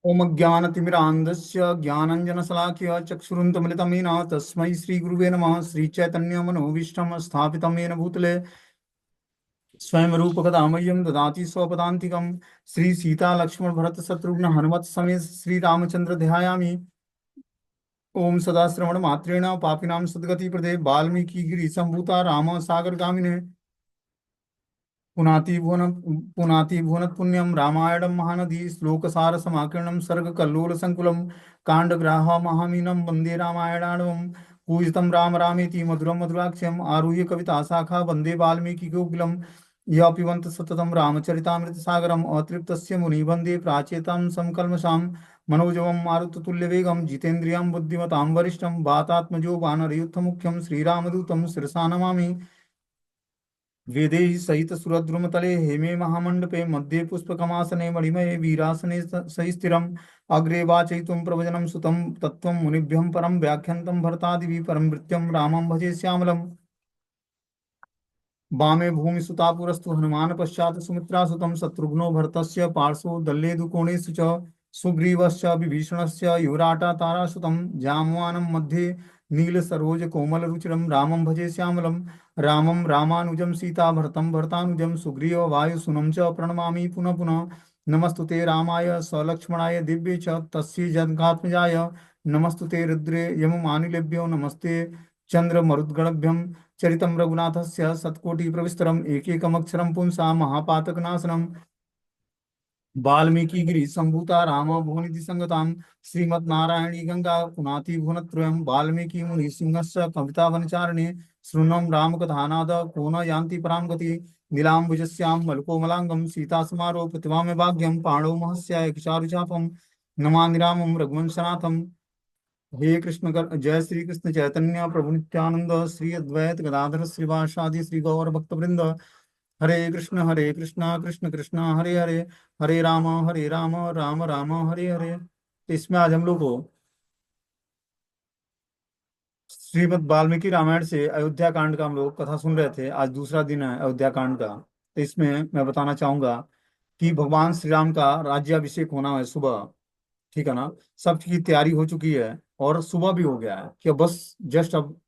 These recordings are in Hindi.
ओम ज्ञानतिमिरान्धस्य ज्ञानञ्जनशलाकया चक्षुरुन्मिलितं येन तस्मै श्रीगुरुवे नमः। श्रीचैतन्यमनोभीष्टं स्थापितं येन भूतले स्वयं रूपकदा मह्यं ददाति स्वपदान्तिकं। श्रीसीतालक्ष्मणभरतशत्रुघ्न हनुमत् समेत श्रीरामचन्द्र ध्यायामि। ओम सदा श्रवण मात्रेण पापिनां सद्गति प्रदे वाल्मीकि गिरि संभूता राम सागर गामिने पुनाति भुवन पुण्यम रामायणं महानदी श्लोक सार समाकीर्णम सर्ग कल्लोल संकुलम कांडग्राह महामीनम वंदे रामायणाणवम पूजितं राम रामेति मधुरम मधुराक्षरम आरुह्य कविता शाखा वंदे वाल्मीकि कोकिलम यः पिबन्त सततं रामचरितामृत सागरम अतृप्तस्य मुनि वंदे प्राचेतां समकल्मषां मनोजवं मारुततुल्यवेगं जितेन्द्रियं बुद्धिमतां वरिष्ठं वातात्मजो वानरयूथमुख्यं श्रीरामदूतं शिरसा नमामि। वेदैः सहित सुरद्रुमतले हेमे महामण्डपे मध्ये पुष्पकमासने मणिमये वीरासने सहि स्थिरम् अग्रे वाचयितुं प्रवचनं सुतं तत्त्वं मुनिभ्यं परं व्याख्यान्तं भरतादिभिः परं भृत्यं रामं भजे श्यामलम्। वामे भूमिसुता पुरस्तु हनुमान पश्चात् सुमित्रासुतं शत्रुघ्नो भरतस्य पार्श्वो दल्लेदुकोणेषु च सुग्रीवस्य विभीषणस्य युवराटा तारासुतं जामवानं मध्ये नीलसरोजकोमलरुचिरं रामं भजे श्यामलं। रामं रामानुजं सीता भरतं भरतानुजं सुग्रीव वायुसुनं च प्रणमामि पुनः पुनः। नमस्तुते रामाय सलक्ष्मणाय दिव्ये च तस्य जनकात्मजाय नमस्तुते रुद्रे यममानिलेभ्यो नमस्ते चंद्रमरुद्गणभ्यं चरितं रघुनाथस्य सत्कोटि प्रविस्तरम् एकैकमक्षरं पुंसा महापातकनाशनम् वाल्मीकि गिरि संभूता राम भुवनिधि संगताम श्रीमद्नारायणी गंगा पुनाति भुवनत्रयम् वाल्मीकि मुनि सिंहस्य कविता वनचारिणे शृण्वं राम कथानाद को न यान्ति परां गति नीलाम्बुजस्यां मलकोमलांगं सीता समारोह प्रतिभामे भाग्यं पाणौ महस्याय चारुचापं नमामि रामं रघुवंशनाथम्। हे कृष्ण जय श्री कृष्ण चैतन्य प्रभु नित्यानंद श्री अद्वैत गदाधर श्रीवासादि श्री गौर भक्तवृंद। हरे कृष्णा कृष्ण कृष्ण हरे हरे हरे राम राम राम हरे हरे। तो इसमें आज हम लोग को श्रीमद् वाल्मीकि रामायण से अयोध्या कांड का हम लोग कथा सुन रहे थे। आज दूसरा दिन है अयोध्या कांड का। तो इसमें मैं बताना चाहूंगा कि भगवान श्री राम का राज्याभिषेक होना है सुबह। ठीक है ना। सब की तैयारी हो चुकी है और सुबह भी हो गया है कि बस जस्ट अब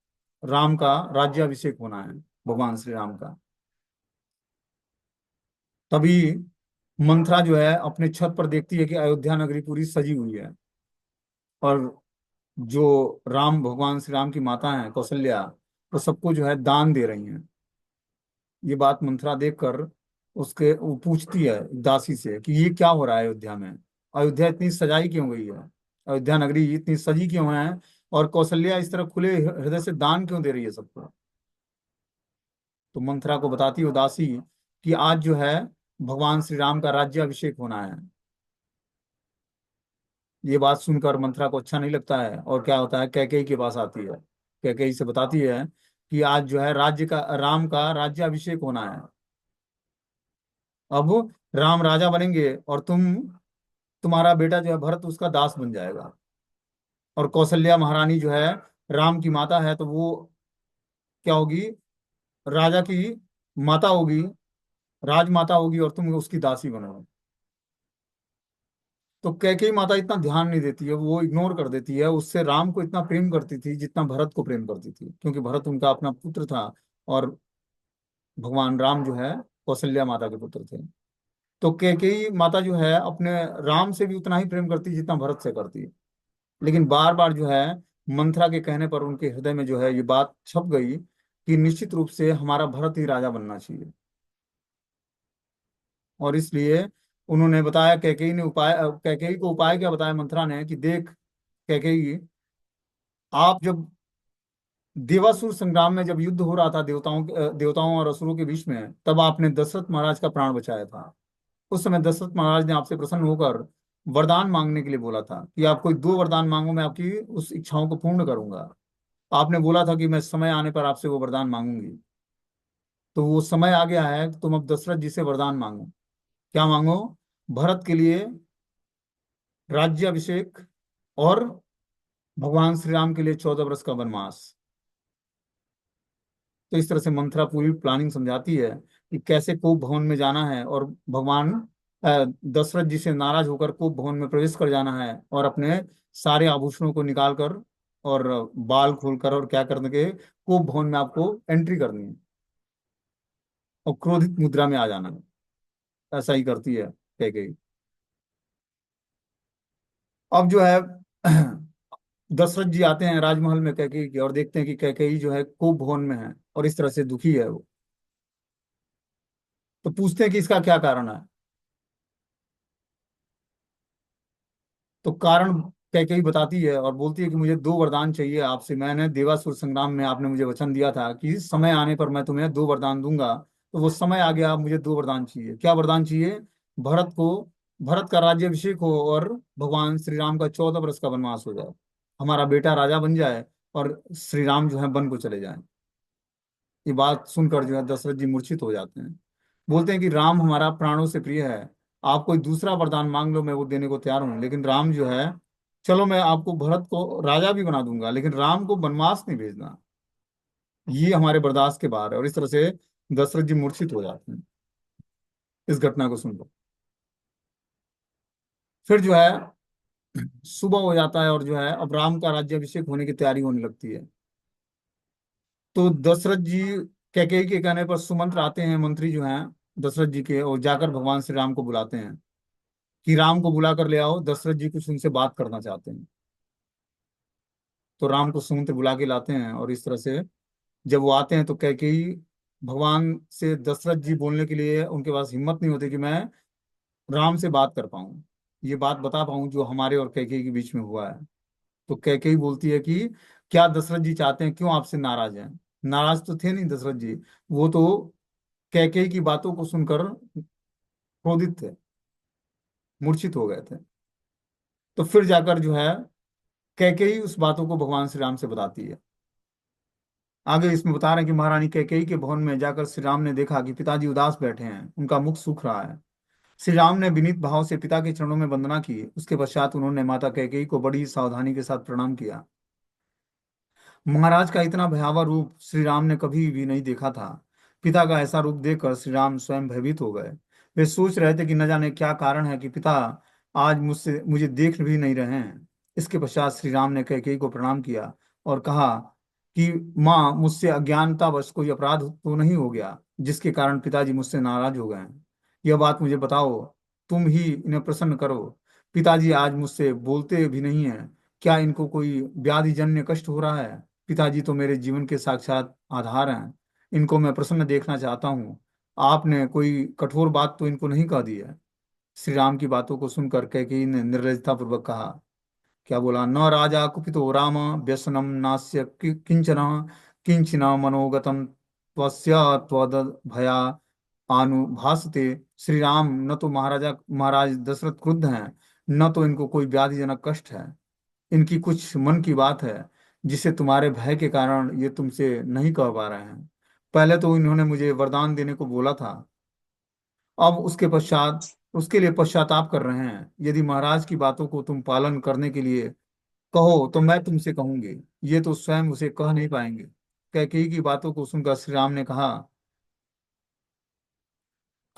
राम का राज्याभिषेक होना है, भगवान श्री राम का। तभी मंथरा जो है अपने छत पर देखती है कि अयोध्या नगरी पूरी सजी हुई है और जो राम भगवान श्री राम की माता है कौशल्या वो सबको जो है दान दे रही हैं। ये बात मंथरा देखकर उसके वो पूछती है दासी से कि ये क्या हो रहा है अयोध्या में। अयोध्या इतनी सजाई क्यों गई है, अयोध्या नगरी इतनी सजी क्यों है और कौशल्या इस तरह खुले हृदय से दान क्यों दे रही है सबको। तो मंथरा को बताती है दासी कि आज जो है भगवान श्री राम का राज्याभिषेक होना है। ये बात सुनकर मंथरा को अच्छा नहीं लगता है और क्या होता है कैकेयी के पास आती है। कैकेयी से बताती है कि आज जो है राज्य का राम का राज्याभिषेक होना है। अब राम राजा बनेंगे और तुम्हारा बेटा जो है भरत उसका दास बन जाएगा। और कौशल्या महारानी जो है राम की माता है तो वो क्या होगी, राजा की माता होगी, राजमाता होगी और तुम उसकी दासी बनोगे। तो कैकेयी माता इतना ध्यान नहीं देती है, वो इग्नोर कर देती है। उससे राम को इतना प्रेम करती थी जितना भरत को प्रेम करती थी, क्योंकि भरत उनका अपना पुत्र था और भगवान राम जो है कौशल्या माता के पुत्र थे। तो कैकेयी माता जो है अपने राम से भी उतना ही प्रेम करती है जितना भरत से करती है। लेकिन बार बार जो है मंथरा के कहने पर उनके हृदय में जो है ये बात छप गई कि निश्चित रूप से हमारा भरत ही राजा बनना चाहिए। और इसलिए उन्होंने बताया, कैकेयी को उपाय क्या बताया मंथरा ने कि देख कैकेयी, आप जब देवासुर संग्राम में जब युद्ध हो रहा था देवताओं और असुरों के बीच में, तब आपने दशरथ महाराज का प्राण बचाया था। उस समय दशरथ महाराज ने आपसे प्रसन्न होकर वरदान मांगने के लिए बोला था कि आप कोई दो वरदान मांगो, मैं आपकी उस इच्छाओं को पूर्ण करूंगा। आपने बोला था कि मैं समय आने पर आपसे वो वरदान मांगूंगी। तो वो समय आ गया है, तुम अब दशरथ जी से वरदान मांगो। क्या मांगो? भरत के लिए राज्याभिषेक और भगवान श्री राम के लिए 14 वर्ष का वनवास। तो इस तरह से मंथरा पूरी प्लानिंग समझाती है कि कैसे को भवन में जाना है और भगवान दशरथ जी से नाराज होकर कूप भवन में प्रवेश कर जाना है और अपने सारे आभूषणों को निकाल कर और बाल खोलकर और क्या करने के कूप भवन में आपको एंट्री करनी है और क्रोधित मुद्रा में आ जाना है। ऐसा ही करती है कैकेयी। अब जो है दशरथ जी आते हैं राजमहल में कैकेयी के और देखते हैं कि कैकेयी जो है कूप भवन में है और इस तरह से दुखी है वो। तो पूछते हैं कि इसका क्या कारण है। तो कारण कैकेयी बताती है और बोलती है कि मुझे दो वरदान चाहिए आपसे। मैंने देवासुर संग्राम में आपने मुझे वचन दिया था कि समय आने पर मैं तुम्हें दो वरदान दूंगा। तो वो समय आ गया, अब मुझे दो वरदान चाहिए। क्या वरदान चाहिए? भरत को, भरत का राज्यभिषेक हो और भगवान श्री राम का 14 वर्ष का वनवास हो जाए, हमारा बेटा राजा बन जाए और श्री राम जो है वन को चले जाएं। ये बात सुनकर जो है दशरथ जी मूर्छित हो जाते हैं। बोलते हैं कि राम हमारा प्राणों से प्रिय है, आप कोई दूसरा वरदान मांग लो, मैं वो देने को तैयार हूँ। लेकिन राम जो है, चलो मैं आपको भरत को राजा भी बना दूंगा लेकिन राम को वनवास नहीं भेजना, ये हमारे बर्दाश्त के बाहर है। और इस तरह से दशरथ जी मूर्छित हो जाते हैं इस घटना को सुनकर। फिर जो है सुबह हो जाता है और जो है अब राम का राज्याभिषेक होने की तैयारी होने लगती है। तो दशरथ जी कैकेयी के कहने पर सुमंत्र आते हैं, मंत्री जो हैं दशरथ जी के, और जाकर भगवान श्री राम को बुलाते हैं कि राम को बुला कर ले आओ, दशरथ जी कुछ उनसे बात करना चाहते हैं। तो राम को सुमंत्र बुला के लाते हैं और इस तरह से जब वो आते हैं तो कैकेयी भगवान से, दशरथ जी बोलने के लिए उनके पास हिम्मत नहीं होती कि मैं राम से बात कर पाऊं, ये बात बता पाऊं जो हमारे और कैकेयी के बीच में हुआ है। तो कैकेयी बोलती है कि क्या दशरथ जी चाहते हैं, क्यों आपसे नाराज हैं? नाराज तो थे नहीं दशरथ जी, वो तो कैकेयी की बातों को सुनकर क्रोधित थे, मूर्छित हो गए थे। तो फिर जाकर जो है कैकेयी उस बातों को भगवान श्री राम से बताती है। आगे इसमें बता रहे हैं कि महारानी कैकेयी के भवन में जाकर श्री राम ने देखा कि पिताजी उदास बैठे हैं, उनका मुख सूख रहा है। श्री राम ने विनीत भाव से पिता के चरणों में वंदना की। उसके पश्चात उन्होंने माता कैकेयी को बड़ी सावधानी के साथ प्रणाम किया। महाराज का इतना भयावह रूप श्री राम ने कभी भी नहीं देखा था। पिता का ऐसा रूप देखकर श्री राम स्वयं भयभीत हो गए। वे सोच रहे थे कि न जाने क्या कारण है कि पिता आज मुझसे मुझे देख भी नहीं रहे हैं। इसके पश्चात श्री राम ने कैकेयी को प्रणाम किया और कहा कि माँ, मुझसे अज्ञानतावश कोई अपराध तो नहीं हो गया जिसके कारण पिताजी मुझसे नाराज हो गए हैं? यह बात मुझे बताओ, तुम ही इन्हें प्रसन्न करो। पिताजी आज मुझसे बोलते भी नहीं है, क्या इनको कोई व्याधि जन्य कष्ट हो रहा है? पिताजी तो मेरे जीवन के साक्षात आधार हैं, इनको मैं प्रसन्न देखना चाहता हूँ। आपने कोई कठोर बात तो इनको नहीं कह दी है? श्री राम की बातों को सुनकर कैकेयी ने निर्लजता पूर्वक कहा, क्या बोला, न राजा कुपितो राम व्यसनम नास्य किंचन किंचन मनोगतम त्वस्य त्वद भया आनुभासते। श्री राम, न तो महाराज दशरथ क्रुद्ध हैं, न तो इनको कोई व्याधिजनक कष्ट है। इनकी कुछ मन की बात है जिसे तुम्हारे भय के कारण ये तुमसे नहीं कह पा रहे हैं। पहले तो इन्होंने मुझे वरदान देने को बोला था, अब उसके पश्चात उसके लिए पश्चाताप कर रहे हैं। यदि महाराज की बातों को तुम पालन करने के लिए कहो तो मैं तुमसे कहूंगी, ये तो स्वयं उसे कह नहीं पाएंगे। कैकेयी की बातों को सुनकर श्री राम ने कहा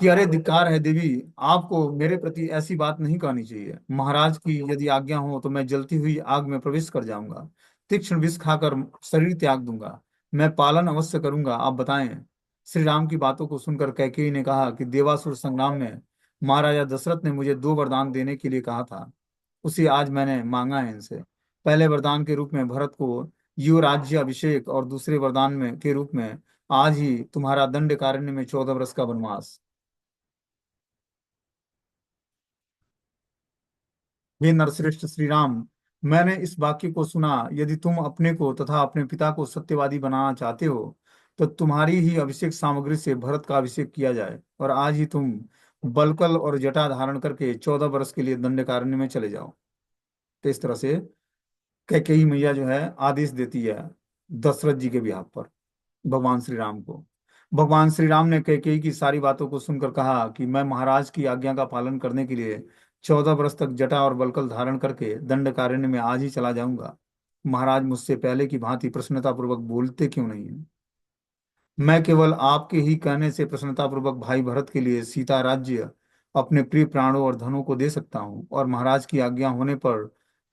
कि अरे धिक्कार है देवी, आपको मेरे प्रति ऐसी बात नहीं कहनी चाहिए। महाराज की यदि आज्ञा हो तो मैं जलती हुई आग में प्रवेश कर जाऊंगा, तीक्ष्ण विष खाकर शरीर त्याग दूंगा। मैं पालन अवश्य करूंगा, आप बताएं। श्री राम की बातों को सुनकर कैकेयी ने कहा कि देवासुर संग्राम में महाराजा दशरथ ने मुझे दो वरदान देने के लिए कहा था, उसे आज मैंने मांगा है इनसे। पहले वरदान के रूप में भरत को युवराज्य अभिषेक और दूसरे वरदान में के रूप में आज ही तुम्हारा दंडकारण्य में 14 वर्ष का वनवास। हे नरश्रेष्ठ श्री राम, मैंने इस वाक्य को सुना। यदि तुम अपने को तथा अपने पिता को सत्यवादी बनाना चाहते हो तो तुम्हारी ही अभिषेक सामग्री से भरत का अभिषेक किया जाए और आज ही तुम बलकल और जटा धारण करके 14 वर्ष के लिए दंडकारण्य में चले जाओ। तो इस तरह से कैकेयी मैया जो है आदेश देती है दशरथ जी के बिहाफ पर भगवान श्री राम को। भगवान श्री राम ने कैकेयी की सारी बातों को सुनकर कहा कि मैं महाराज की आज्ञा का पालन करने के लिए 14 वर्ष तक जटा और बलकल धारण करके दंडकारण्य में आज ही चला जाऊंगा। महाराज मुझसे पहले की भांति प्रसन्नता पूर्वक बोलते क्यों नहीं है? मैं केवल आपके ही कहने से प्रसन्नता पूर्वक भाई भरत के लिए सीता राज्य अपने प्रिय प्राणों और धनों को दे सकता हूँ, और महाराज की आज्ञा होने पर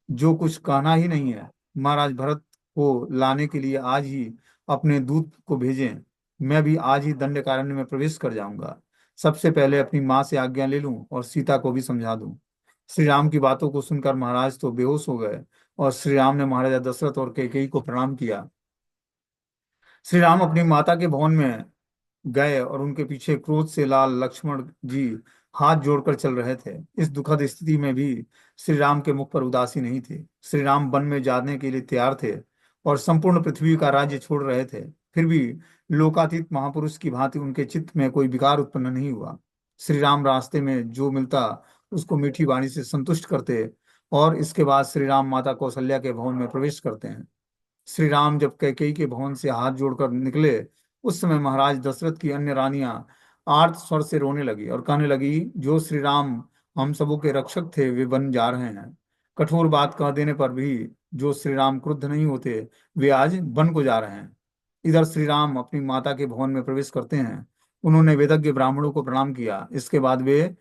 जो कुछ कहना ही नहीं है, महाराज भरत को लाने के लिए आज ही अपने दूत को भेजें। मैं भी आज ही दंडकारण्य में प्रवेश कर जाऊंगा। सबसे पहले अपनी माँ से आज्ञा ले लूं और सीता को भी समझा दूं। श्री राम की बातों को सुनकर महाराज तो बेहोश हो गए, और श्री राम ने महाराजा दशरथ और कैकेयी को प्रणाम किया। श्री राम अपनी माता के भवन में गए और उनके पीछे क्रोध से लाल लक्ष्मण जी हाथ जोड़कर चल रहे थे। इस दुखद स्थिति में भी श्री राम के मुख पर उदासी नहीं थी। श्री राम वन में जाने के लिए तैयार थे और संपूर्ण पृथ्वी का राज्य छोड़ रहे थे। फिर भी लोकातीत महापुरुष की भांति उनके चित्त में कोई विकार उत्पन्न नहीं हुआ। श्री राम रास्ते में जो मिलता उसको मीठी वाणी से संतुष्ट करते, और इसके बाद श्री राम माता कौशल्या के भवन में प्रवेश करते हैं। श्री राम जब कैकेयी के भवन से हाथ जोड़कर निकले, उस समय महाराज दशरथ की अन्य रानियां आर्त स्वर से रोने लगी और कहने लगी, जो श्री राम हम सबों के रक्षक थे वे बन जा रहे हैं। कठोर बात कह देने पर भी जो श्री राम क्रुद्ध नहीं होते, वे आज बन को जा रहे हैं। इधर श्री राम अपनी माता के भवन में प्रवेश करते हैं। उन्होंने वेदज्ञ ब्राह्मणों को प्रणाम किया। इसके बाद वे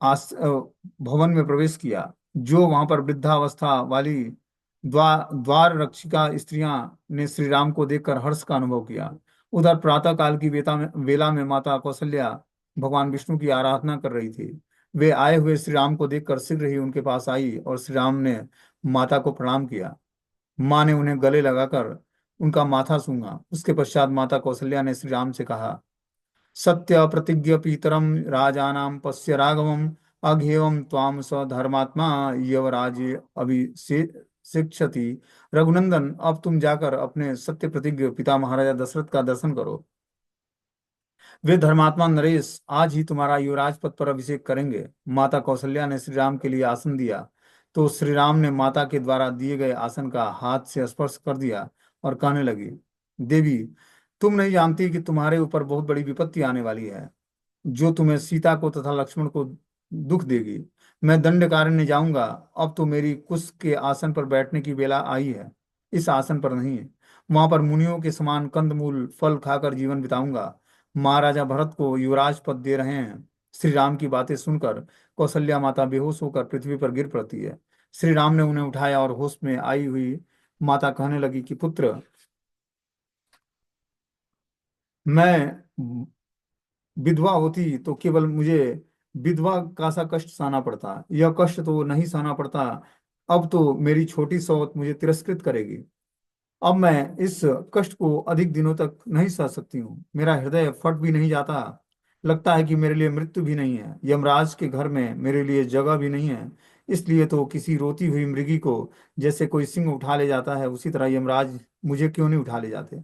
भवन में प्रवेश किया। जो वहां पर वृद्धावस्था वाली द्वार रक्षिका स्त्रियां ने श्री राम को देखकर हर्ष का अनुभव किया। उधर प्रातः काल की वेला में माता कौशल्या भगवान विष्णु की आराधना कर रही थी। वे आए हुए श्री राम को देखकर शीघ्र ही उनके पास आई और श्री राम ने माता को प्रणाम किया। माँ ने उन्हें गले लगाकर उनका माथा सूंघा। उसके पश्चात माता कौशल्या ने श्री राम से कहा, सत्य प्रतिज्ञ पीतरम राजानां पश्य राघवम अघेयम त्वाम स धर्मात्मा यवराज अभिषेक्षति। रघुनंदन, अब तुम जाकर अपने सत्य प्रतिज्ञ पिता महाराजा दशरथ का दर्शन करो। वे धर्मात्मा नरेश आज ही तुम्हारा युवराज पद पर अभिषेक करेंगे। माता कौशल्या ने श्री राम के लिए आसन दिया, तो श्री राम ने माता के द्वारा दिए गए आसन का हाथ से स्पर्श कर दिया और कहने लगी, देवी, तुम नहीं जानती कि तुम्हारे ऊपर बहुत बड़ी विपत्ति आने वाली है, जो तुम्हें सीता को तथा लक्ष्मण को दुख देगी। मैं दंडकारण्य जाऊंगा। अब तो मेरी कुश के आसन पर बैठने की बेला आई है। इस आसन पर नहीं, वहां पर मुनियों के समान कंदमूल फल खाकर जीवन बिताऊंगा। महाराजा भरत को युवराज पद दे रहे हैं। श्री राम की बातें सुनकर कौशल्या माता बेहोश होकर पृथ्वी पर गिर पड़ती है। श्री राम ने उन्हें उठाया और होश में आई हुई माता कहने लगी कि पुत्र, मैं विधवा होती तो केवल मुझे विधवा का सा कष्ट सहना पड़ता। यह कष्ट तो नहीं सहना पड़ता। अब तो मेरी छोटी सौत मुझे तिरस्कृत करेगी। अब मैं इस कष्ट को अधिक दिनों तक नहीं सह सकती हूँ। मेरा हृदय फट भी नहीं जाता। लगता है कि मेरे लिए मृत्यु भी नहीं है। यमराज के घर में मेरे लिए जगह भी नहीं है। इसलिए तो किसी रोती हुई मृगी को जैसे कोई सिंह उठा ले जाता है, उसी तरह यमराज मुझे क्यों नहीं उठा ले जाते।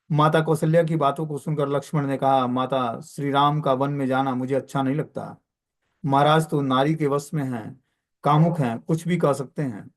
माता कौशल्या की बातों को सुनकर लक्ष्मण ने कहा, माता, श्री राम का वन में जाना मुझे अच्छा नहीं लगता। महाराज तो नारी के वश में हैं, कामुक हैं, कुछ भी कह सकते हैं।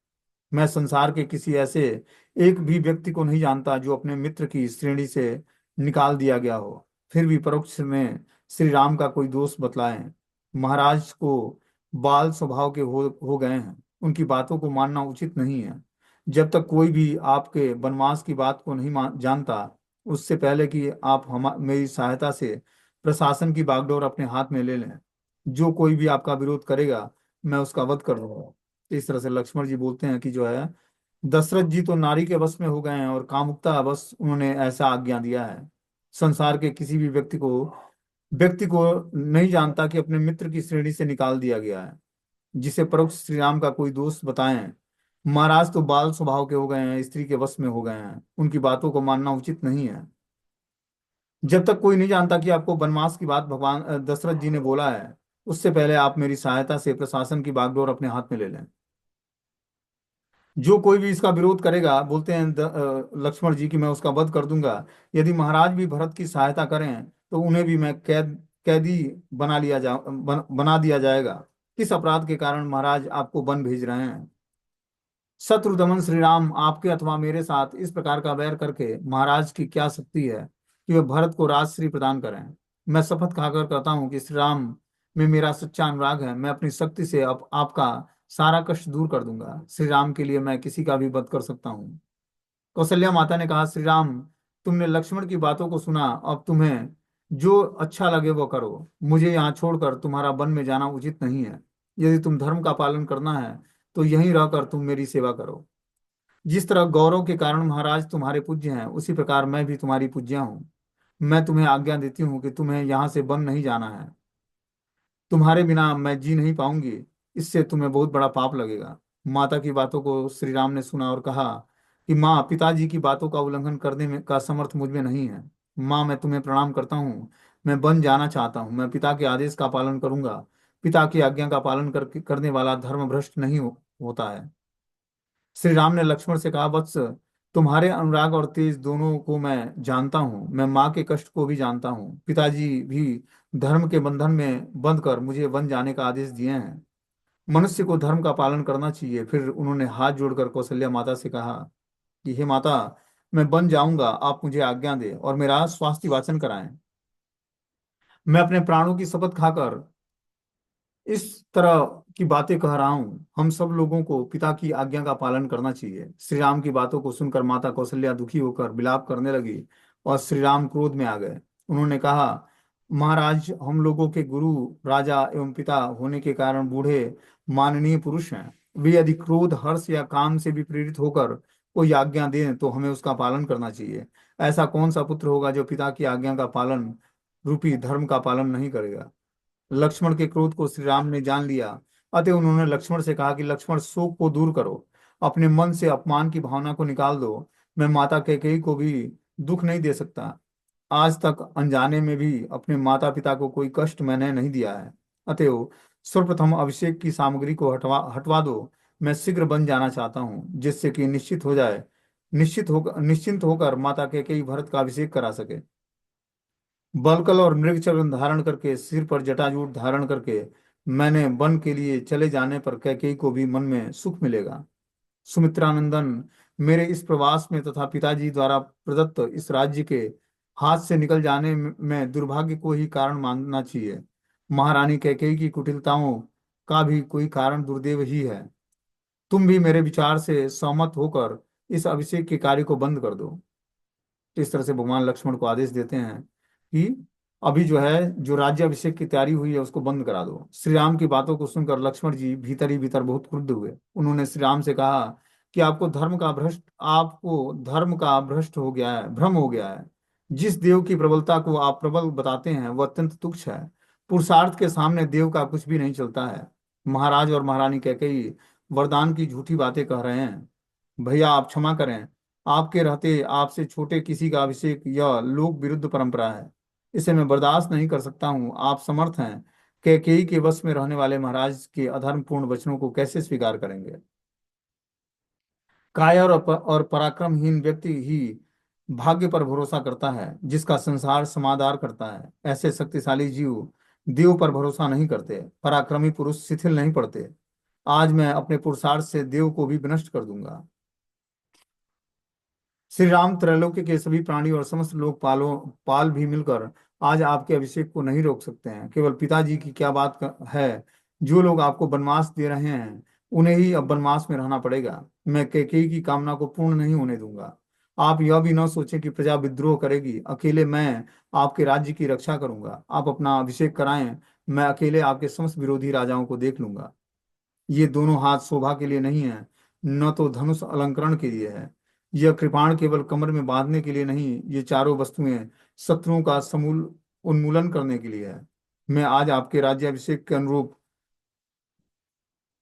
मैं संसार के किसी ऐसे एक भी व्यक्ति को नहीं जानता जो अपने मित्र की श्रेणी से निकाल दिया गया हो, फिर भी परोक्ष में श्री राम का कोई दोष बतलाएं। महाराज को बाल स्वभाव के हो गए हैं, उनकी बातों को मानना उचित नहीं है। जब तक कोई भी आपके वनवास की बात को नहीं जानता, उससे पहले कि आप मेरी सहायता से प्रशासन की बागडोर अपने हाथ में ले लें, जो कोई भी आपका विरोध करेगा मैं उसका वध कर दूंगा। इस तरह से लक्ष्मण जी बोलते हैं कि जो है, दशरथ जी तो नारी के वश में हो गए हैं और कामुकता बस उन्होंने ऐसा आज्ञा दिया है। संसार के किसी भी व्यक्ति को नहीं जानता कि अपने मित्र की श्रेणी से निकाल दिया गया है, जिसे परोक्ष श्री राम का कोई दोष बताएं। महाराज तो बाल स्वभाव के हो गए हैं, स्त्री के वश में हो गए हैं, उनकी बातों को मानना उचित नहीं है। जब तक कोई नहीं जानता कि आपको वनवास की बात भगवान दशरथ जी ने बोला है, उससे पहले आप मेरी सहायता से प्रशासन की बागडोर अपने हाथ में ले लें। जो कोई भी इसका विरोध करेगा, बोलते हैं लक्ष्मण जी की, मैं उसका वध कर दूंगा। यदि महाराज भी भरत की सहायता करें तो उन्हें भी मैं कैदी बना दिया जाएगा। किस अपराध के कारण महाराज आपको वन भेज रहे हैं। शत्रु दमन श्री राम आपके अथवा मेरे साथ इस प्रकार का वैर करके महाराज की क्या शक्ति है कि वे भरत को राजश्री प्रदान करें। मैं शपथ खाकर कहता हूँ कि श्री राम में मेरा सच्चा अनुराग है। मैं अपनी शक्ति से आपका सारा कष्ट दूर कर दूंगा। श्री राम के लिए मैं किसी का भी वध कर सकता हूँ। कौशल्या माता ने कहा, श्री राम, तुमने लक्ष्मण की बातों को सुना। अब तुम्हें जो अच्छा लगे वो करो, मुझे यहाँ छोड़कर तुम्हारा वन में जाना उचित नहीं है। यदि तुम धर्म का पालन करना है तो यहीं रहकर तुम मेरी सेवा करो। जिस तरह गौरव के कारण महाराज तुम्हारे पूज्य हैं, उसी प्रकार मैं भी तुम्हारी पूज्या हूँ। मैं तुम्हें आज्ञा देती हूँ कि तुम्हें यहाँ से वन नहीं जाना है। तुम्हारे बिना मैं जी नहीं पाऊंगी, इससे तुम्हें बहुत बड़ा पाप लगेगा। माता की बातों को श्री राम ने सुना और कहा कि माँ, पिताजी की बातों का उल्लंघन करने में का समर्थ मुझ में नहीं है। माँ, मैं तुम्हें प्रणाम करता हूँ। मैं वन जाना चाहता हूँ। मैं पिता के आदेश का पालन करूंगा। पिता की आज्ञा का पालन करने वाला धर्म भ्रष्ट नहीं होता है। श्री राम ने लक्ष्मण से कहा, वत्स, तुम्हारे अनुराग और तेज दोनों को मैं जानता हूँ। मैं माँ के कष्ट को भी जानता हूँ। पिताजी भी धर्म के बंधन में बंध कर मुझे वन जाने का आदेश दिए हैं। मनुष्य को धर्म का पालन करना चाहिए। फिर उन्होंने हाथ जोड़कर कौशल्या माता से कहा कि हे माता, मैं वन जाऊंगा, आप मुझे आज्ञा दें और मेरा स्वास्थ्य वाचन कराएं। मैं अपने प्राणों की शपथ खाकर इस तरह की बातें कह रहा हूँ। हम सब लोगों को पिता की आज्ञा का पालन करना चाहिए। श्री राम की बातों को सुनकर माता कौशल्या दुखी होकर विलाप करने लगी और श्री राम क्रोध में आ गए। उन्होंने कहा, महाराज, हम लोगों के गुरु, राजा एवं पिता होने के कारण बूढ़े माननीय पुरुष हैं। वे यदि क्रोध, हर्ष या काम से भी प्रेरित होकर कोई आज्ञा दें तो हमें उसका पालन करना चाहिए। ऐसा कौन सा पुत्र होगा जो पिता की आज्ञा का पालन रूपी धर्म का पालन नहीं करेगा। लक्ष्मण के क्रोध को श्री राम ने जान लिया। अतः उन्होंने लक्ष्मण से कहा कि लक्ष्मण, शोक को दूर करो, अपने मन से अपमान की भावना को निकाल दो। मैं माता कैकेयी को भी दुख नहीं दे सकता। आज तक अनजाने में भी अपने माता पिता को कोई कष्ट मैंने नहीं दिया है। अतएव सर्वप्रथम अभिषेक की सामग्री को हटवा हटवा दो। मैं शीघ्र बन जाना चाहता हूँ, जिससे कि निश्चिंत होकर माता कैकेयी भरत का अभिषेक करा सके। बलकल और मृग चर्म धारण करके, सिर पर जटाजूट धारण करके मैंने वन के लिए चले जाने पर कैकेयी को भी मन में सुख मिलेगा। सुमित्रानंदन, मेरे इस प्रवास में तथा पिताजी द्वारा प्रदत्त इस राज्य के हाथ से निकल जाने में दुर्भाग्य को ही कारण मानना चाहिए। महारानी कैकेयी की कुटिलताओं का भी कोई कारण दुर्दैव ही है। तुम भी मेरे विचार से सहमत होकर इस अभिषेक के कार्य को बंद कर दो। तो इस तरह से भगवान लक्ष्मण को आदेश देते हैं कि अभी जो है, जो राज्याभिषेक की तैयारी हुई है उसको बंद करा दो। श्री राम की बातों को सुनकर लक्ष्मण जी भीतर ही भीतर बहुत क्रुद्ध हुए। उन्होंने श्री राम से कहा कि आपको धर्म का भ्रष्ट हो गया है, भ्रम हो गया है। जिस देव की प्रबलता को आप प्रबल बताते हैं वह अत्यंत तुच्छ है। पुरुषार्थ के सामने देव का कुछ भी नहीं चलता है। महाराज और महारानी कैकेयी वरदान की झूठी बातें कह रहे हैं। भैया, आप क्षमा करें। आपके रहते आपसे छोटे किसी का अभिषेक यह लोक विरुद्ध परंपरा है। इसे मैं बर्दाश्त नहीं कर सकता हूँ। आप समर्थ हैं। कैकेयी के वश में रहने वाले महाराज के अधर्मपूर्ण वचनों को कैसे स्वीकार करेंगे। कायर और पराक्रमहीन व्यक्ति ही भाग्य पर भरोसा करता है, जिसका संसार समादार करता है। ऐसे शक्तिशाली जीव देव पर भरोसा नहीं करते। पराक्रमी पुरुष शिथिल नहीं पड़ते। आज मैं अपने पुरुषार्थ से देव को भी विनष्ट कर दूंगा। श्री राम, त्रैलोक्य के सभी प्राणी और समस्त लोग पाल भी मिलकर आज आपके अभिषेक को नहीं रोक सकते हैं। केवल पिताजी की क्या बात है। जो लोग आपको वनवास दे रहे हैं उन्हें ही अब वनवास में रहना पड़ेगा। मैं कैकेयी की कामना को पूर्ण नहीं होने दूंगा। आप यह भी न सोचें कि प्रजा विद्रोह करेगी। अकेले मैं आपके राज्य की रक्षा करूंगा। आप अपना अभिषेक कराएं। मैं अकेले आपके समस्त विरोधी राजाओं को देख लूंगा। ये दोनों हाथ शोभा के लिए नहीं है, न तो धनुष अलंकरण के लिए है। यह कृपाण केवल कमर में बांधने के लिए नहीं, ये चारों वस्तुएं शत्रुओं का समूल उन्मूलन करने के लिए है। मैं आज आपके राज्याभिषेक के अनुरूप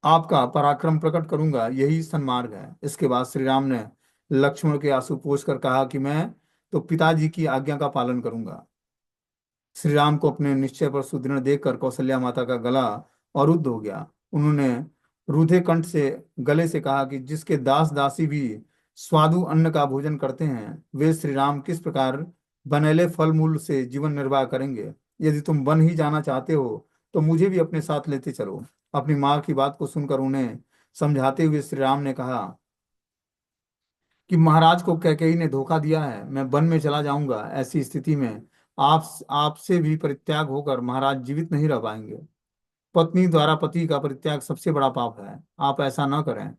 आपका पराक्रम प्रकट करूंगा। यही सन्मार्ग है। इसके बाद श्री राम ने लक्ष्मण के आंसू पोंछ कर कहा कि मैं तो पिताजी की आज्ञा का पालन करूंगा। श्री राम को अपने निश्चय पर सुदृढ़ देखकर कौशल्या माता का गला अरुद्ध हो गया। उन्होंने रूधे कंठ से गले से कहा कि जिसके दास दासी भी स्वादु अन्न का भोजन करते हैं, वे श्री राम किस प्रकार बनेले फल मूल से जीवन निर्वाह करेंगे। यदि तुम वन ही जाना चाहते हो तो मुझे भी अपने साथ लेते चलो। अपनी माँ की बात को सुनकर उन्हें समझाते हुए श्री राम ने कहा कि महाराज को कैकेयी ने धोखा दिया है। मैं वन में चला जाऊंगा। ऐसी स्थिति में आपसे भी परित्याग होकर महाराज जीवित नहीं रह पाएंगे। पत्नी द्वारा पति का परित्याग सबसे बड़ा पाप है। आप ऐसा न करें।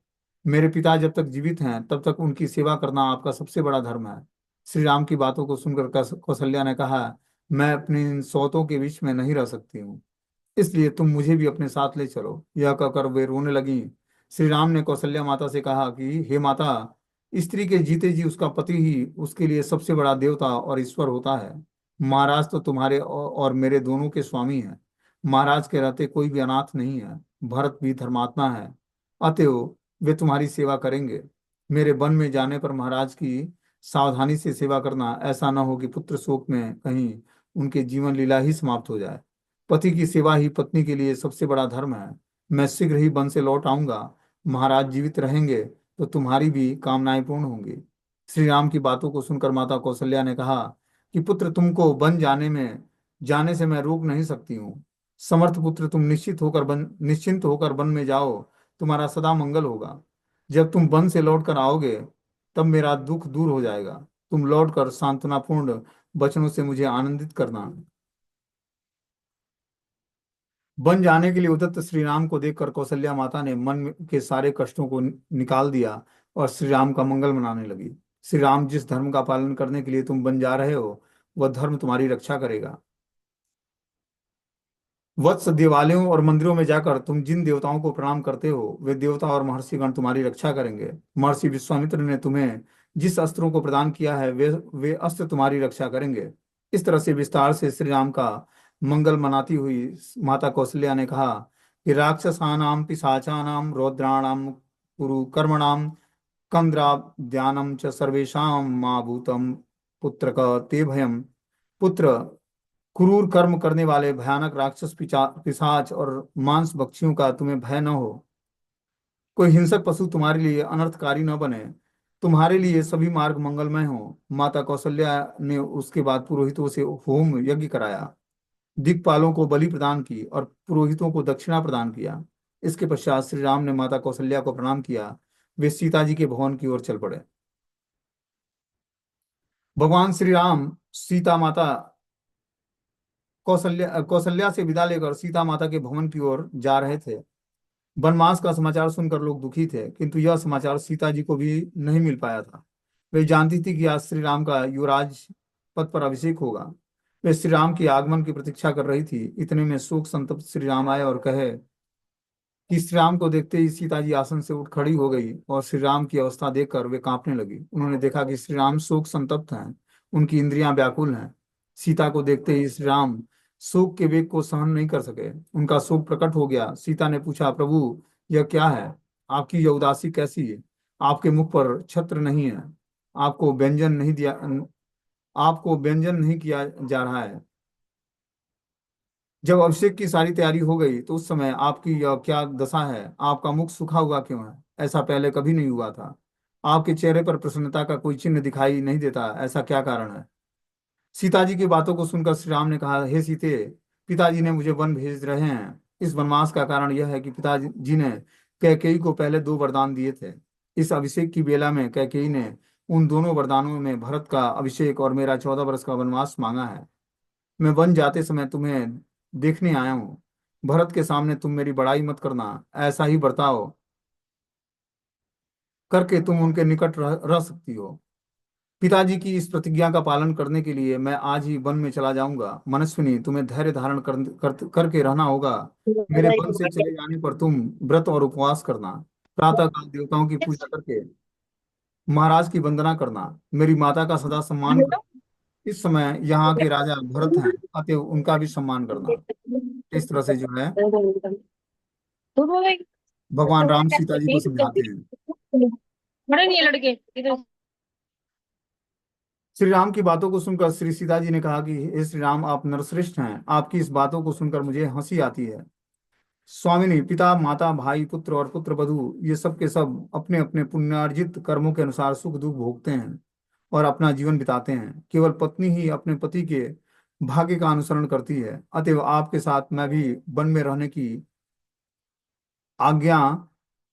मेरे पिता जब तक जीवित हैं तब तक उनकी सेवा करना आपका सबसे बड़ा धर्म है। श्री राम की बातों को सुनकर कौशल्या ने कहा मैं अपने इन सौतों के बीच में नहीं रह सकती हूँ, इसलिए तुम मुझे भी अपने साथ ले चलो। यह कहकर वे रोने लगी। श्री राम ने कौशल्या माता से कहा कि हे माता, स्त्री के जीते जी उसका पति ही उसके लिए सबसे बड़ा देवता और ईश्वर होता है। महाराज तो तुम्हारे और मेरे दोनों के स्वामी हैं। महाराज के रहते कोई भी अनाथ नहीं है। भरत भी धर्मात्मा है, अतएव वे तुम्हारी सेवा करेंगे। मेरे वन में जाने पर महाराज की सावधानी से सेवा करना, ऐसा न हो कि पुत्र शोक में कहीं उनके जीवन लीला ही समाप्त हो जाए। पति की सेवा ही पत्नी के लिए सबसे बड़ा धर्म है। मैं शीघ्र ही वन से लौट आऊंगा। महाराज जीवित रहेंगे तो तुम्हारी भी कामनाएं पूर्ण होंगी। श्री राम की बातों को सुनकर माता कौशल्या ने कहा कि पुत्र, तुमको वन जाने से मैं रोक नहीं सकती हूँ। समर्थ पुत्र, तुम निश्चिंत होकर वन में जाओ। तुम्हारा सदा मंगल होगा। जब तुम वन से लौट कर आओगे तब मेरा दुख दूर हो जाएगा। तुम लौटकर सांत्वनापूर्ण वचनों से मुझे आनंदित करना। वन जाने के लिए उद्यत श्री राम को देखकर कौशल्या माता ने मन के सारे कष्टों को निकाल दिया और श्री राम का मंगल मनाने लगी। श्री राम, जिस धर्म का पालन करने के लिए तुम वन जा रहे हो, वह धर्म तुम्हारी रक्षा करेगा। वत्स, देवालयों और मंदिरों में जाकर तुम जिन देवताओं को प्रणाम करते हो, वे देवता और महर्षिगण तुम्हारी रक्षा करेंगे। महर्षि विश्वामित्र ने तुम्हें जिस अस्त्रों को प्रदान किया है, वे अस्त्र तुम्हारी रक्षा करेंगे। इस तरह से विस्तार से श्री राम का मंगल मनाती हुई माता कौशल्या ने कहा कि राक्षसानाम पिशाचानाम रौद्राणाम कुरु कर्मणाम कंद्राद्यानम च सर्वेषां मा भूतम पुत्रक ते भयम। पुत्र, क्रूर कर्म करने वाले भयानक राक्षस, पिशाच और मांस भक्षियों का तुम्हें भय न हो। कोई हिंसक पशु तुम्हारे लिए अनर्थकारी न बने। तुम्हारे लिए सभी मार्ग मंगलमय हो। माता कौशल्या ने उसके बाद पुरोहितों से होम यज्ञ कराया, दिक्पालों को बलि प्रदान की और पुरोहितों को दक्षिणा प्रदान किया। इसके पश्चात श्री राम ने माता कौशल्या को प्रणाम किया। वे सीता जी के भवन की ओर चल पड़े। भगवान श्री राम सीता माता कौशल्या से विदा लेकर सीता माता के भवन की ओर जा रहे थे। वनवास का समाचार सुनकर लोग दुखी थे, किंतु यह समाचार सीता जी को भी नहीं मिल पाया था। वे जानती थी कि आज श्री राम का युवराज पद पर अभिषेक होगा। वे श्री राम के आगमन की प्रतीक्षा कर रही थी। इतने में शोक संतप्त श्री राम आए और कहे कि श्री राम को देखते ही सीता जी आसन से उठ खड़ी हो गई और श्री राम की अवस्था देखकर वे कांपने लगी। उन्होंने देखा कि श्री राम शोक संतप्त हैं, उनकी इंद्रियां व्याकुल हैं। सीता को देखते ही श्री राम शोक के वेग को सहन नहीं कर सके। उनका शोक प्रकट हो गया। सीता ने पूछा, प्रभु, यह क्या है? आपकी यह उदासी कैसी है? आपके मुख पर छत्र नहीं है। आपको व्यंजन नहीं दिया आपको व्यंजन नहीं किया जा रहा है। जब अभिषेक की सारी तैयारी हो गई तो उस समय आपकी यह क्या दशा है? आपका मुख सूखा हुआ क्यों है? ऐसा पहले कभी नहीं हुआ था। आपके चेहरे पर प्रसन्नता का कोई चिन्ह दिखाई नहीं देता, ऐसा क्या कारण है? सीता जी की बातों को सुनकर श्री राम ने कहा, हे सीते, पिताजी ने मुझे वन भेज रहे हैं। इस वनवास का कारण यह है कि पिताजी जी ने कैकेयी को पहले 2 वरदान दिए थे। इस अभिषेक की बेला में कैकेयी ने उन दोनों वरदानों में भरत का अभिषेक और मेरा 14 वर्ष का वनवास मांगा है। मैं वन जाते समय तुम्हें देखने आया हूँ। भरत के सामने तुम मेरी बड़ाई मत करना। ऐसा ही बर्ताव करके तुम उनके निकट रह सकती हो। पिताजी की इस प्रतिज्ञा का पालन करने के लिए मैं आज ही वन में चला जाऊंगा। मनस्विनी, तुम्हें धैर्य धारण करके रहना होगा। मेरे वन से चले जाने पर तुम व्रत और उपवास करना। प्रातः काल देवताओं की पूजा करके महाराज की वंदना करना। मेरी माता का सदा सम्मान करना। इस समय यहाँ के राजा भरत हैं, अतएव उनका भी सम्मान करना। इस तरह से जो है भगवान राम सीता जी को समझाते हैं। बड़े नहीं है लड़के इधर। श्री राम की बातों को सुनकर श्री सीता जी ने कहा कि हे श्री राम, आप नरश्रेष्ठ हैं। आपकी इस बातों को सुनकर मुझे हंसी आती है। स्वामिनी, पिता, माता, भाई, पुत्र और पुत्र वधू, ये सब के सब अपने अपने पुण्यार्जित कर्मों के अनुसार सुख दुख भोगते हैं और अपना जीवन बिताते हैं। केवल पत्नी ही अपने पति के भाग्य का अनुसरण करती है। अतएव आपके साथ मैं भी वन में रहने की आज्ञा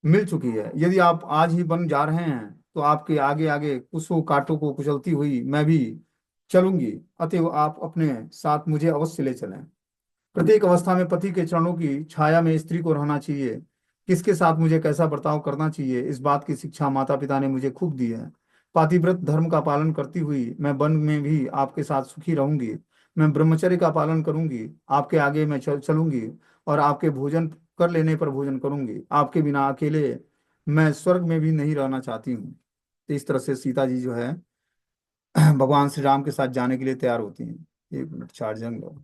मिल चुकी है। यदि आप आज ही वन जा रहे हैं तो आपके आगे आगे कुसों कांटों को कुचलती हुई मैं भी चलूंगी। अतएव आप अपने साथ मुझे अवश्य ले चलें। प्रत्येक अवस्था में पति के चरणों की छाया में स्त्री को रहना चाहिए। किसके साथ मुझे कैसा बर्ताव करना चाहिए, इस बात की शिक्षा माता पिता ने मुझे खूब दी है। पातिव्रत धर्म का पालन करती हुई मैं वन में भी आपके साथ सुखी रहूंगी। मैं ब्रह्मचर्य का पालन करूंगी, आपके आगे मैं चलूंगी, और आपके भोजन कर लेने पर भोजन करूंगी। आपके बिना अकेले मैं स्वर्ग में भी नहीं रहना चाहती हूँ। तो इस तरह से सीता जी जो है भगवान श्री राम के साथ जाने के लिए तैयार होती हैं। 1 मिनट चार्जिंग लो।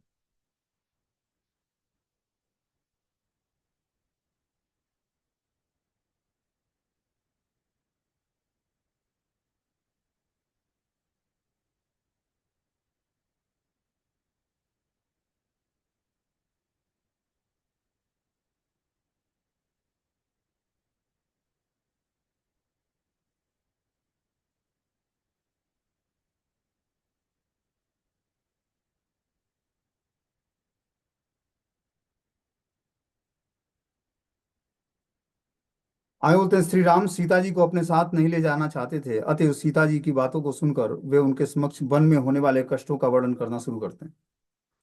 आगे बोलते हैं, श्री राम सीता जी को अपने साथ नहीं ले जाना चाहते थे, अतएव सीता जी की बातों को सुनकर वे उनके समक्ष वन में होने वाले कष्टों का वर्णन करना शुरू करते हैं।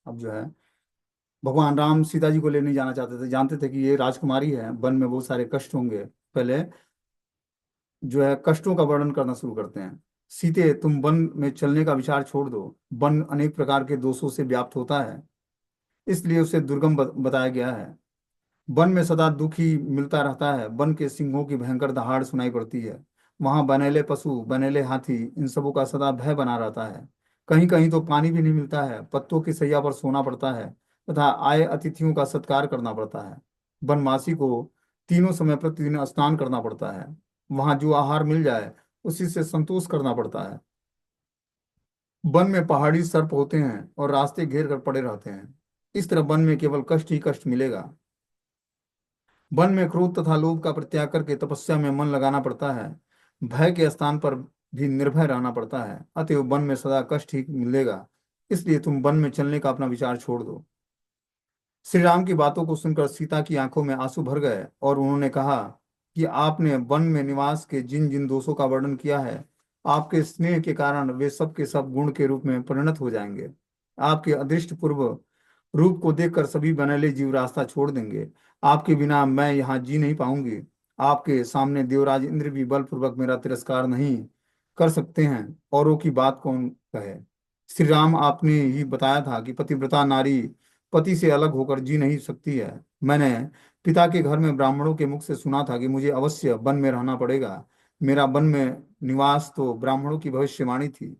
अब जो है भगवान राम सीता जी को ले नहीं जाना चाहते थे, जानते थे कि ये राजकुमारी है, वन में बहुत सारे कष्ट होंगे। पहले जो है कष्टों का वर्णन करना शुरू करते हैं। सीते, तुम वन में चलने का विचार छोड़ दो। वन अनेक प्रकार के दोषों से व्याप्त होता है, इसलिए उसे दुर्गम बताया गया है। वन में सदा दुख ही मिलता रहता है। वन के सिंहों की भयंकर दहाड़ सुनाई पड़ती है। वहां बनेले पशु, बनेले हाथी, इन सबों का सदा भय बना रहता है। कहीं कहीं तो पानी भी नहीं मिलता है, पत्तों की सैया पर सोना पड़ता है तथा आए अतिथियों का सत्कार करना पड़ता है। वनवासी को तीनों समय प्रतिदिन स्नान करना पड़ता है। वहां जो आहार मिल जाए उसी से संतोष करना पड़ता है। वन में पहाड़ी सर्प होते हैं और रास्ते घेर कर पड़े रहते हैं। इस तरह वन में केवल कष्ट ही कष्ट मिलेगा। वन में क्रोध तथा लोभ का परित्याग करके तपस्या में मन लगाना पड़ता है। भय के स्थान पर भी निर्भय रहना पड़ता है, अतएव वन में सदा कष्ट ही मिलेगा। इसलिए तुम वन में चलने का अपना विचार छोड़ दो। श्री राम की बातों को सुनकर सीता की आंखों में आंसू भर गए और उन्होंने कहा कि आपने वन में निवास के जिन जिन दोषों का वर्णन किया है, आपके स्नेह के कारण वे सब के सब गुण के रूप में परिणत हो जाएंगे। आपके अदृष्ट पूर्व रूप को देखकर सभी बनेले जीव रास्ता छोड़ देंगे। आपके बिना मैं यहाँ जी नहीं पाऊंगी। आपके सामने देवराज इंद्र भी बलपूर्वक मेरा तिरस्कार नहीं कर सकते हैं, औरों की बात कौन कहे। श्री राम, आपने ही बताया था कि पतिव्रता नारी पति से अलग होकर जी नहीं सकती है। मैंने पिता के घर में ब्राह्मणों के मुख से सुना था कि मुझे अवश्य वन में रहना पड़ेगा। मेरा वन में निवास तो ब्राह्मणों की भविष्यवाणी थी,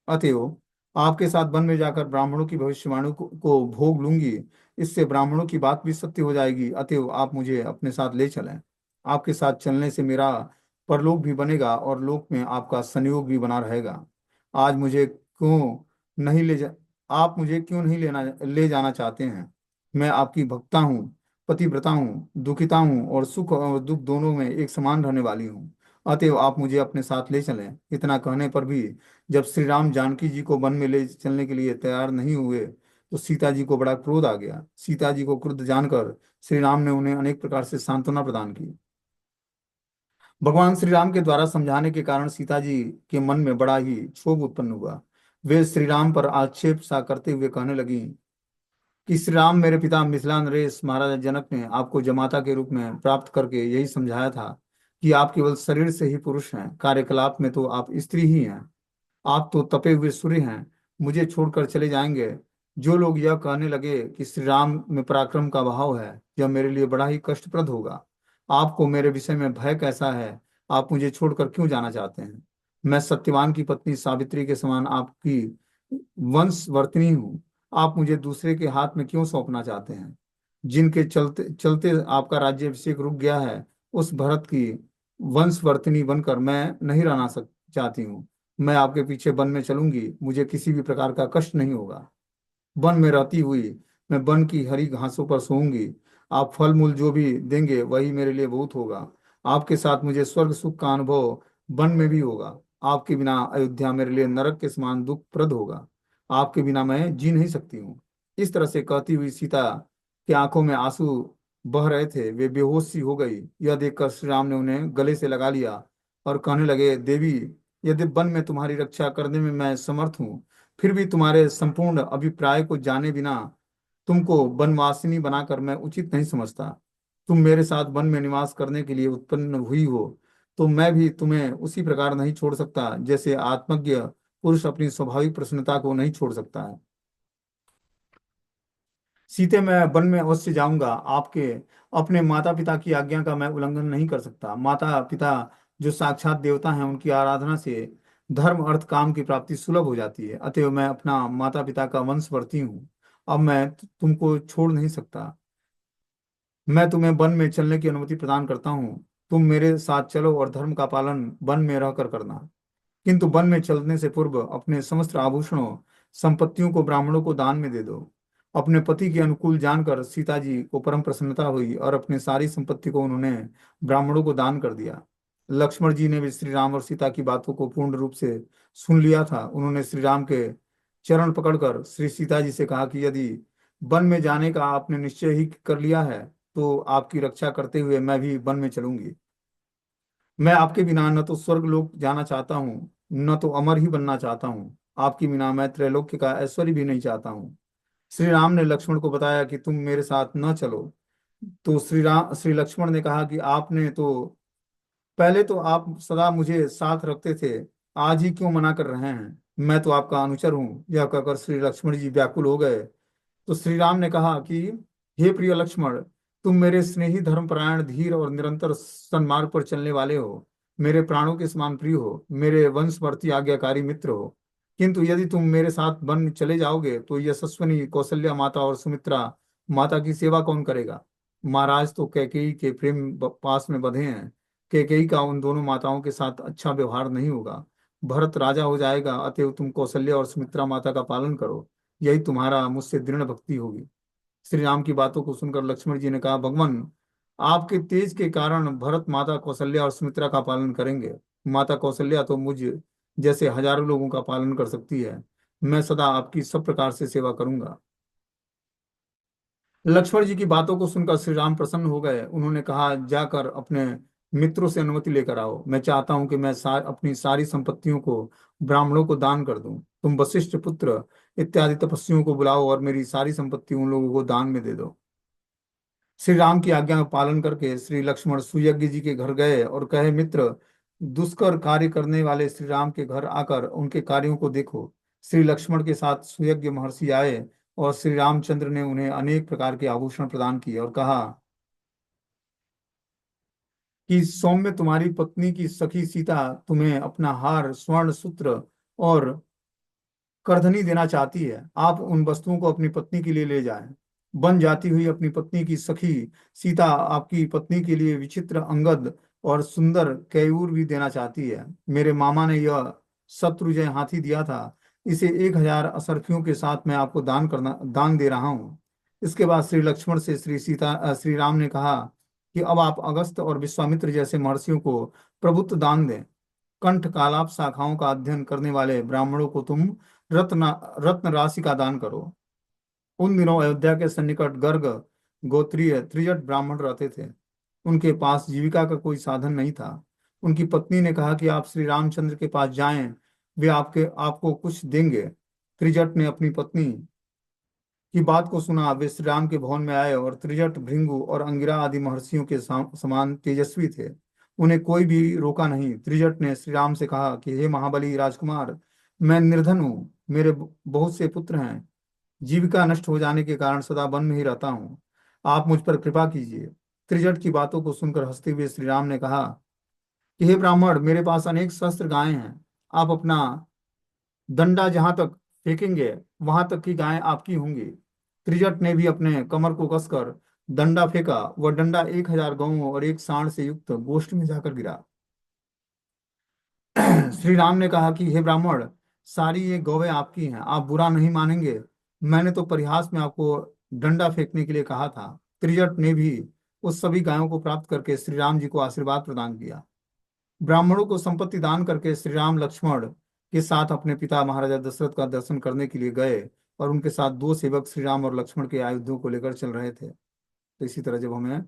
अतएव आपके साथ वन में जाकर ब्राह्मणों की भविष्यवाणी को भोग लूंगी। इससे ब्राह्मणों की बात भी सत्य हो जाएगी, अतएव आप मुझे अपने साथ ले चलें। आपके साथ चलने से मेरा परलोक भी बनेगा और लोक में आपका संयोग भी बना रहेगा। आज मुझे क्यों नहीं ले जा आप मुझे क्यों नहीं ले जाना चाहते हैं? मैं आपकी भक्ता हूँ, पतिव्रता हूँ, दुखिता हूँ और सुख और दुख दोनों में एक समान रहने वाली हूँ। अतएव आप मुझे अपने साथ ले चलें। इतना कहने पर भी जब श्री राम जानकी जी को वन में ले चलने के लिए तैयार नहीं हुए तो सीता जी को बड़ा क्रोध आ गया। सीता जी को क्रुद्ध जानकर श्री राम ने उन्हें अनेक प्रकार से सांत्वना प्रदान की। भगवान श्री राम के द्वारा समझाने के कारण सीता जी के मन में बड़ा ही क्षोभ उत्पन्न हुआ। वे श्री राम पर आक्षेप सा करते हुए कहने लगी कि श्री राम, मेरे पिता मिथिला नरेश महाराजा जनक ने आपको जमाता के रूप में प्राप्त करके यही समझाया था कि आप केवल शरीर से ही पुरुष हैं, कार्यकलाप में तो आप स्त्री ही हैं। आप तो तपे हुए सूर्य हैं, मुझे छोड़कर चले जाएंगे। जो लोग यह कहने लगे कि श्री राम में पराक्रम का भाव है, यह मेरे लिए बड़ा ही कष्टप्रद होगा। आपको मेरे विषय में भय कैसा है? आप मुझे छोड़कर क्यों जाना चाहते हैं? मैं सत्यवान की पत्नी सावित्री के समान आपकी वंशवर्तिनी हूँ। आप मुझे दूसरे के हाथ में क्यों सौंपना चाहते हैं? जिनके चलते चलते आपका राज्याभिषेक रुक गया है, उस भरत की वंशवर्तिनी बनकर मैं नहीं रहना चाहती हूँ। मैं आपके पीछे वन में चलूंगी, मुझे किसी भी प्रकार का कष्ट नहीं होगा। वन में रहती हुई मैं वन की हरी घासों पर सोऊंगी। आप फल मूल जो भी देंगे वही मेरे लिए बहुत होगा। आपके साथ मुझे स्वर्ग सुख का अनुभव वन में भी होगा। आपके बिना अयोध्या मेरे लिए नरक के समान दुखप्रद होगा। आपके बिना मैं जी नहीं सकती हूँ। इस तरह से कहती हुई सीता की आंखों में आंसू बह रहे थे। वे बेहोश सी हो गई। यह देखकर श्री राम ने उन्हें गले से लगा लिया और कहने लगे, देवी, यदि वन में तुम्हारी रक्षा करने में मैं समर्थ हूँ, फिर भी तुम्हारे संपूर्ण अभिप्राय को जाने बिना तुमको वनवासिनी बनाकर मैं उचित नहीं समझता। तुम मेरे साथ वन में निवास करने के लिए उत्पन्न हुई हो, तो मैं भी तुम्हें उसी प्रकार नहीं छोड़ सकता जैसे आत्मज्ञ पुरुष अपनी स्वाभाविक प्रसन्नता को नहीं छोड़ सकता है। सीते, मैं वन में अवश्य जाऊंगा। आपके अपने माता पिता की आज्ञा का मैं उल्लंघन नहीं कर सकता। माता पिता जो साक्षात देवता हैं, उनकी आराधना से धर्म अर्थ काम की प्राप्ति सुलभ हो जाती है। अतएव मैं अपना माता पिता का वंशवर्ती हूँ। अब मैं तुमको छोड़ नहीं सकता। मैं तुम्हें वन में चलने की अनुमति प्रदान करता हूँ। तुम मेरे साथ चलो और धर्म का पालन वन में रहकर करना। किंतु वन में चलने से पूर्व अपने समस्त आभूषणों संपत्तियों को ब्राह्मणों को दान में दे दो। अपने पति के अनुकूल जानकर सीता जी को परम प्रसन्नता हुई और अपनी सारी संपत्ति को उन्होंने ब्राह्मणों को दान कर दिया। लक्ष्मण जी ने भी श्री राम और सीता की बातों को पूर्ण रूप से सुन लिया था। उन्होंने श्री राम के चरण पकड़कर श्री सीता जी से कहा कि यदि वन में जाने का आपने निश्चय ही कर लिया है, तो आपकी रक्षा करते हुए मैं भी वन में चलूंगी। मैं आपके बिना न तो स्वर्ग लोक जाना चाहता हूँ, न तो अमर ही बनना चाहता हूँ। आपके बिना मैं त्रैलोक्य का ऐश्वर्य भी नहीं चाहता हूँ। श्री राम ने लक्ष्मण को बताया कि तुम मेरे साथ न चलो। तो श्री लक्ष्मण ने कहा कि आपने तो पहले तो आप सदा मुझे साथ रखते थे, आज ही क्यों मना कर रहे हैं? मैं तो आपका अनुचर हूँ। यह कहकर श्री लक्ष्मण जी व्याकुल हो गए। तो श्री राम ने कहा कि हे प्रिय लक्ष्मण, तुम मेरे स्नेही धर्मपरायण धीर और निरंतर सन्मार्ग पर चलने वाले हो, मेरे प्राणों के समान प्रिय हो, मेरे वंशवर्ती आज्ञाकारी मित्र हो। किंतु यदि तुम मेरे साथ वन चले जाओगे तो यशस्विनी कौशल्या माता और सुमित्रा माता की सेवा कौन करेगा? महाराज तो कैकेयी के प्रेम पास में बंधे हैं। कैकेयी का उन दोनों माताओं के साथ अच्छा व्यवहार नहीं होगा। भरत राजा हो जाएगा। अतएव तुम कौशल्या और सुमित्रा माता का पालन करो, यही तुम्हारा मुझसे दृढ़ भक्ति होगी। श्री राम की बातों को सुनकर लक्ष्मण जी ने कहा, भगवान, आपके तेज के कारण भरत माता कौशल्या और सुमित्रा का पालन करेंगे। माता कौशल्या तो मुझ जैसे हजारों लोगों का पालन कर सकती है। मैं सदा आपकी सब प्रकार से सेवा करूंगा। लक्ष्मण जी की बातों को सुनकर श्री राम प्रसन्न हो गए। उन्होंने कहा, जाकर अपने मित्रों से अनुमति लेकर आओ। मैं चाहता हूं कि मैं अपनी सारी संपत्तियों को ब्राह्मणों को दान कर दूं। तुम वशिष्ठ पुत्र इत्यादि तपस्वियों को बुलाओ और मेरी सारी संपत्ति उन लोगों को दान में दे दो। श्री राम की आज्ञा का पालन करके श्री लक्ष्मण सुयज्ञ जी के घर गए और कहे, मित्र, दुष्कर कार्य करने वाले श्री राम के घर आकर उनके कार्यों को देखो। श्री लक्ष्मण के साथ सुयज्ञ महर्षि आए और श्री रामचंद्र ने उन्हें अनेक प्रकार के आभूषण प्रदान किए और कहा कि सौम्य, तुम्हारी पत्नी की सखी सीता तुम्हें अपना हार, स्वर्ण सूत्र और करधनी देना चाहती है। आप उन वस्तुओं को अपनी पत्नी के लिए ले जाएं। बन जाती हुई अपनी पत्नी की सखी सीता आपकी पत्नी के लिए विचित्र अंगद और सुंदर कैयूर भी देना चाहती है। मेरे मामा ने यह शत्रुजय हाथी दिया था। इसे 1000 असरफियों के साथ मैं आपको दान दे रहा हूँ। इसके बाद श्री लक्ष्मण से श्री राम ने कहा कि अब आप अगस्त और विश्वामित्र जैसे महर्षियों को प्रभुत्व दान दें। कंठ कालाप शाखाओं का अध्ययन करने वाले ब्राह्मणों को तुम रत्न रत्न राशि का दान करो। उन दिनों अयोध्या के सन्निकट गर्ग गोत्रीय त्रिजट ब्राह्मण रहते थे। उनके पास जीविका का कोई साधन नहीं था। उनकी पत्नी ने कहा कि आप श्री रामचंद्र के पास जाएं, वे आपको कुछ देंगे। त्रिजट ने अपनी पत्नी की बात को सुना। वे श्री राम के भवन में आए और त्रिजट, भृंगु और अंगिरा आदि महर्षियों के समान तेजस्वी थे। उन्हें कोई भी रोका नहीं। त्रिजट ने श्री राम से कहा कि हे महाबली राजकुमार, मैं निर्धन हूँ, मेरे बहुत से पुत्र हैं। जीविका नष्ट हो जाने के कारण सदा वन में ही रहता हूँ। आप मुझ पर कृपा कीजिए। त्रिजट की बातों को सुनकर हंसते हुए श्री राम ने कहा कि हे ब्राह्मण, मेरे पास अनेक सहस्त्र गायें हैं। आप अपना डंडा जहां तक फेंकेंगे, वहां तक की गायें आपकी होंगी। त्रिजट ने भी अपने कमर को कसकर डंडा फेंका। वह डंडा 1000 गौओं और एक सांड से युक्त गोष्ठ में जाकर गिरा। श्री राम ने कहा कि हे ब्राह्मण, सारी ये गौवें आपकी हैं, आप बुरा नहीं मानेंगे। मैंने तो परिहास में आपको डंडा फेंकने के लिए कहा था। त्रिजट ने भी उस सभी गायों को प्राप्त करके श्री राम जी को आशीर्वाद प्रदान किया। ब्राह्मणों को संपत्ति दान करके श्री राम लक्ष्मण के साथ अपने पिता महाराजा दशरथ का दर्शन करने के लिए गए और उनके साथ दो सेवक श्री राम और लक्ष्मण के आयुधों को लेकर चल रहे थे। तो इसी तरह जब हमें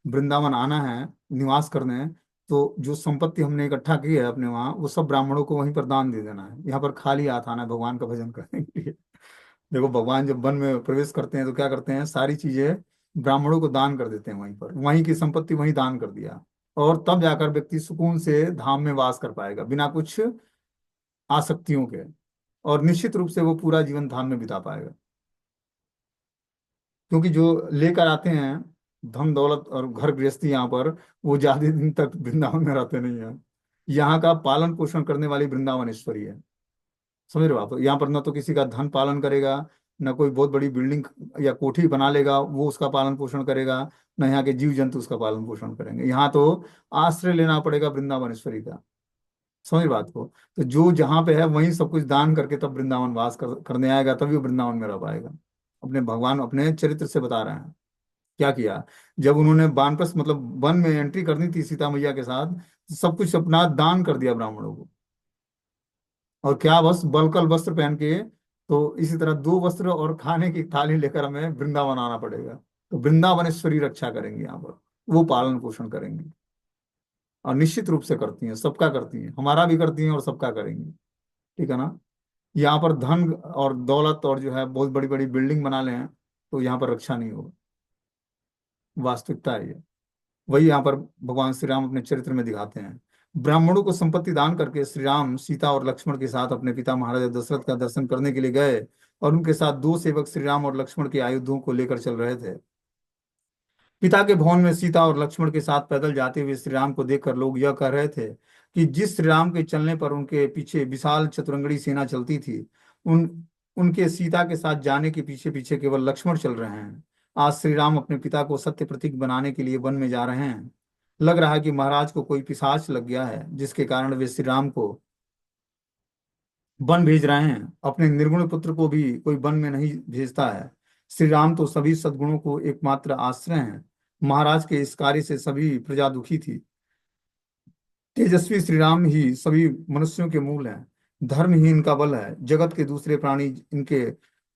वृंदावन आना है, निवास करने हैं, तो जो संपत्ति हमने इकट्ठा की है अपने वहाँ, वो सब ब्राह्मणों को वहीं पर दान दे देना है। यहाँ पर खाली हाथ आना है भगवान का भजन करने के लिए। देखो, भगवान जब वन में प्रवेश करते हैं तो क्या करते हैं, सारी चीजें ब्राह्मणों को दान कर देते हैं। वहीं पर वहीं की संपत्ति वहीं दान कर दिया, और तब जाकर व्यक्ति सुकून से धाम में वास कर पाएगा बिना कुछ आसक्तियों के, और निश्चित रूप से वो पूरा जीवन धाम में बिता पाएगा। क्योंकि जो लेकर आते हैं धन दौलत और घर गृहस्थी यहाँ पर, वो ज्यादा दिन तक वृंदावन में रहते नहीं है। यहाँ का पालन पोषण करने वाली वृंदावनेश्वरी है। समझ रहे हो आप? यहाँ पर ना तो किसी का धन पालन करेगा, ना कोई बहुत बड़ी बिल्डिंग या कोठी बना लेगा वो उसका पालन पोषण करेगा, ना यहाँ के जीव जंतु उसका पालन पोषण करेंगे। यहाँ तो आश्रय लेना पड़ेगा वृंदावनेश्वरी का। समझ बात को? तो जो जहाँ पे है वहीं सब कुछ दान करके तब वृंदावन करने आएगा, तभी वो वृंदावन में रह पाएगा। अपने भगवान अपने चरित्र से बता रहे हैं क्या किया। जब उन्होंने वानप्रस्थ मतलब वन में एंट्री करनी थी सीता मैया के साथ, सब कुछ अपना दान कर दिया ब्राह्मणों को। और क्या, बस बलकल वस्त्र पहन के, तो इसी तरह दो वस्त्र और खाने की थाली लेकर हमें वृंदावन आना पड़ेगा। तो वृंदावनेश्वरी रक्षा करेंगे यहाँ पर, वो पालन पोषण करेंगे। और निश्चित रूप से करती हैं, सबका करती हैं, हमारा भी करती हैं और सबका करेंगी। ठीक है ना? यहाँ पर धन और दौलत और जो है बहुत बड़ी बड़ी बिल्डिंग बना लें तो यहाँ पर रक्षा नहीं होगा। वास्तविकता है ये। वही यहाँ पर भगवान श्री राम अपने चरित्र में दिखाते हैं। ब्राह्मणों को संपत्ति दान करके श्री राम सीता और लक्ष्मण के साथ अपने पिता महाराजा दशरथ का दर्शन करने के लिए गए, और उनके साथ दो सेवक श्री राम और लक्ष्मण के आयुधों को लेकर चल रहे थे। पिता के भवन में सीता और लक्ष्मण के साथ पैदल जाते हुए श्री राम को देखकर लोग यह कह रहे थे कि जिस श्री राम के चलने पर उनके पीछे विशाल चतुरंगड़ी सेना चलती थी, उन उनके सीता के साथ जाने के पीछे पीछे केवल लक्ष्मण चल रहे हैं। आज श्री राम अपने पिता को सत्य प्रतीक बनाने के लिए वन में जा रहे हैं। लग रहा है कि महाराज को कोई पिशाच लग गया है, जिसके कारण वे श्री राम को वन भेज रहे हैं। अपने निर्गुण पुत्र को भी कोई वन में नहीं भेजता है। श्री राम तो सभी सद्गुणों को एकमात्र आश्रय हैं। महाराज के इस कार्य से सभी प्रजा दुखी थी। तेजस्वी श्री राम ही सभी मनुष्यों के मूल हैं। धर्म ही इनका बल है। जगत के दूसरे प्राणी इनके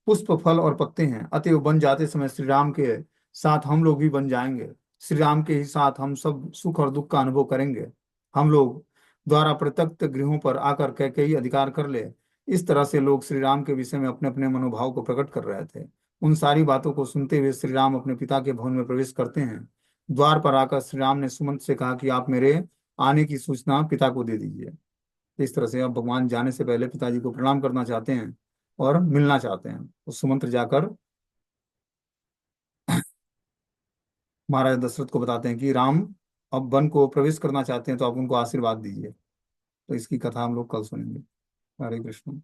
पुष्प फल और पत्ते हैं। अतएव बन जाते समय श्री राम के साथ हम लोग भी बन जाएंगे। श्री राम के ही साथ हम सब सुख और दुख का अनुभव करेंगे। हम लोग द्वारा प्रत्यक्त गृहों पर आकर कई अधिकार कर ले। इस तरह से लोग श्री राम के विषय में अपने अपने मनोभाव को प्रकट कर रहे थे। उन सारी बातों को सुनते हुए श्री राम अपने पिता के भवन में प्रवेश करते हैं। द्वार पर आकर श्री राम ने सुमंत से कहा कि आप मेरे आने की सूचना पिता को दे दीजिए। इस तरह से अब भगवान जाने से पहले पिताजी को प्रणाम करना चाहते हैं और मिलना चाहते हैं। तो सुमंत्र जाकर महाराज दशरथ को बताते हैं कि राम अब वन को प्रवेश करना चाहते हैं, तो आप उनको आशीर्वाद दीजिए। तो इसकी कथा हम लोग कल सुनेंगे। हरे कृष्ण।